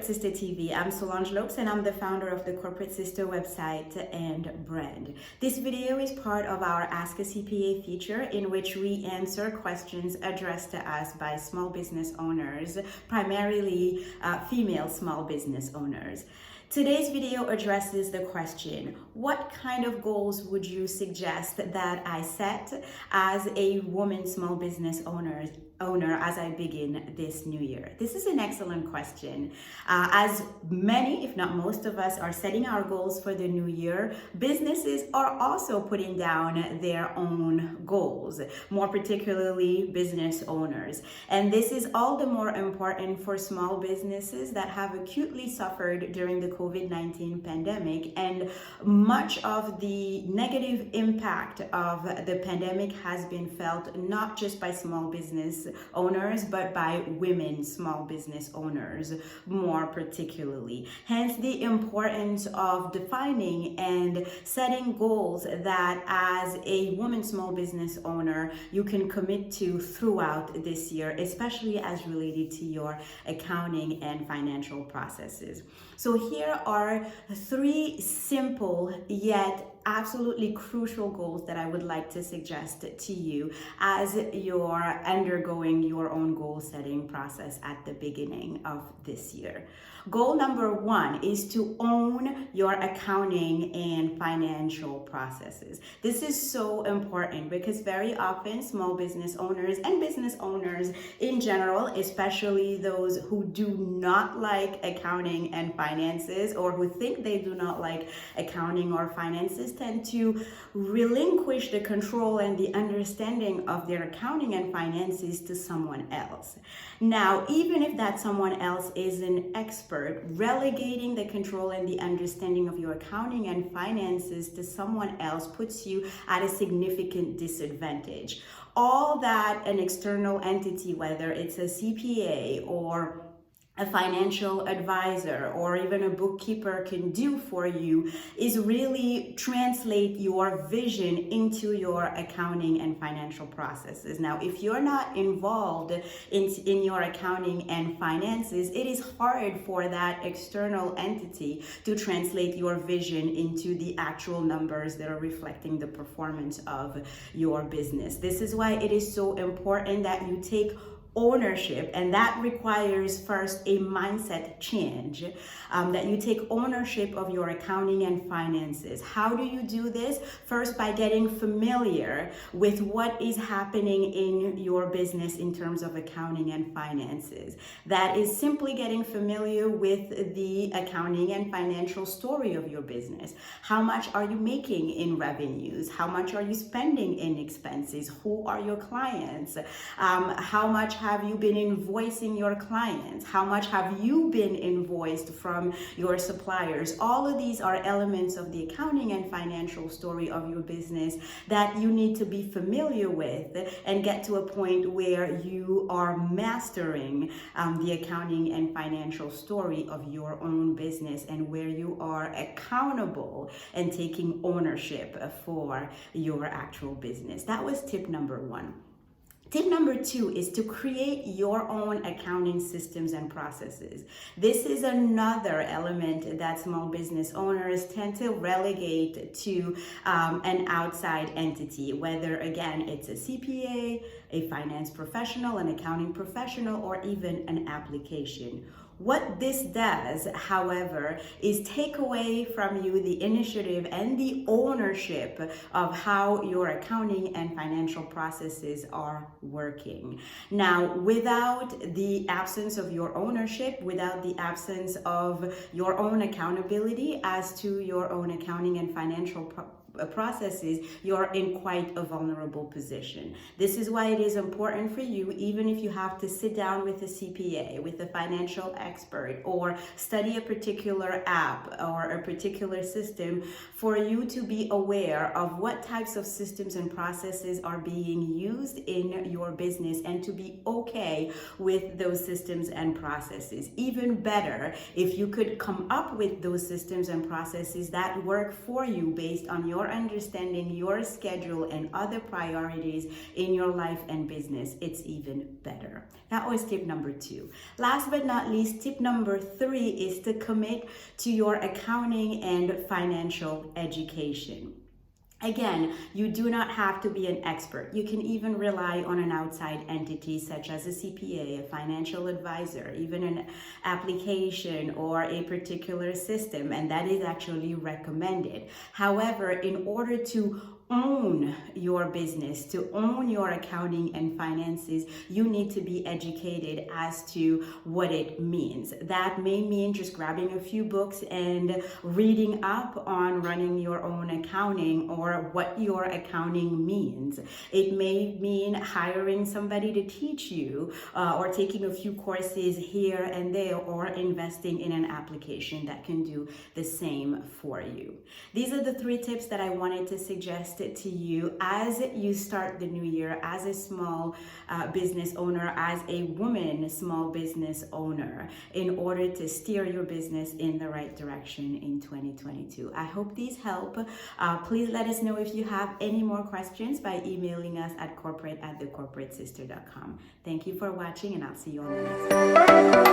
Corporate Sister TV. I'm Solange Lopes and I'm the founder of the Corporate Sister website and brand. This video is part of our Ask a CPA feature in which we answer questions addressed to us by small business owners, primarily female small business owners. Today's video addresses the question, what kind of goals would you suggest that I set as a woman small business owner as I begin this new year? This is an excellent question. As many, if not most of us, are setting our goals for the new year, businesses are also putting down their own goals, more particularly business owners. And this is all the more important for small businesses that have acutely suffered during the COVID-19 pandemic. And much of the negative impact of the pandemic has been felt not just by small business owners, but by women small business owners more particularly. Hence the importance of defining and setting goals that as a woman small business owner you can commit to throughout this year, especially as related to your accounting and financial processes. So here are 3 simple yet absolutely crucial goals that I would like to suggest to you as you're undergoing your own goal setting process at the beginning of this year. Goal number 1 is to own your accounting and financial processes. This is so important because very often small business owners and business owners in general, especially those who do not like accounting and finances or who think they do not like accounting or finances, tend to relinquish the control and the understanding of their accounting and finances to someone else. Now, even if that someone else is an expert, relegating the control and the understanding of your accounting and finances to someone else puts you at a significant disadvantage. All that an external entity, whether it's a CPA or a financial advisor or even a bookkeeper can do for you is really translate your vision into your accounting and financial processes. Now, if you're not involved in your accounting and finances, it is hard for that external entity to translate your vision into the actual numbers that are reflecting the performance of your business. This is why it is so important that you take ownership, and that requires first a mindset change, that you take ownership of your accounting and finances. How do you do this? First, by getting familiar with what is happening in your business in terms of accounting and finances. That is simply getting familiar with the accounting and financial story of your business. How much are you making in revenues? How much are you spending in expenses? Who are your clients? How much have you been invoicing your clients? How much have you been invoiced from your suppliers? All of these are elements of the accounting and financial story of your business that you need to be familiar with and get to a point where you are mastering the accounting and financial story of your own business and where you are accountable and taking ownership for your actual business. That was tip number 1. Tip number 2 is to create your own accounting systems and processes. This is another element that small business owners tend to relegate to an outside entity, whether again it's a CPA, a finance professional, an accounting professional, or even an application. What this does, however, is take away from you the initiative and the ownership of how your accounting and financial processes are working. Now, without the absence of your ownership, without the absence of your own accountability as to your own accounting and financial processes, you're in quite a vulnerable position. This is why it is important for you, even if you have to sit down with a CPA, with a financial expert, or study a particular app or a particular system, for you to be aware of what types of systems and processes are being used in your business and to be okay with those systems and processes. Even better, if you could come up with those systems and processes that work for you based on your your understanding, your schedule, and other priorities in your life and business, it's even better. That was tip number 2. Last but not least, tip number 3 is to commit to your accounting and financial education. Again, you do not have to be an expert. You can even rely on an outside entity such as a CPA, a financial advisor, even an application or a particular system, and that is actually recommended. However, in order to own your business, to own your accounting and finances, you need to be educated as to what it means. That may mean just grabbing a few books and reading up on running your own accounting or what your accounting means. It may mean hiring somebody to teach you or taking a few courses here and there, or investing in an application that can do the same for you. These are the 3 tips that I wanted to suggest to you as you start the new year as a small business owner, as a woman small business owner, in order to steer your business in the right direction in 2022. I hope these help. Please let us know if you have any more questions by emailing us at corporate@thecorporatesister.com. Thank you for watching, and I'll see you on the next one.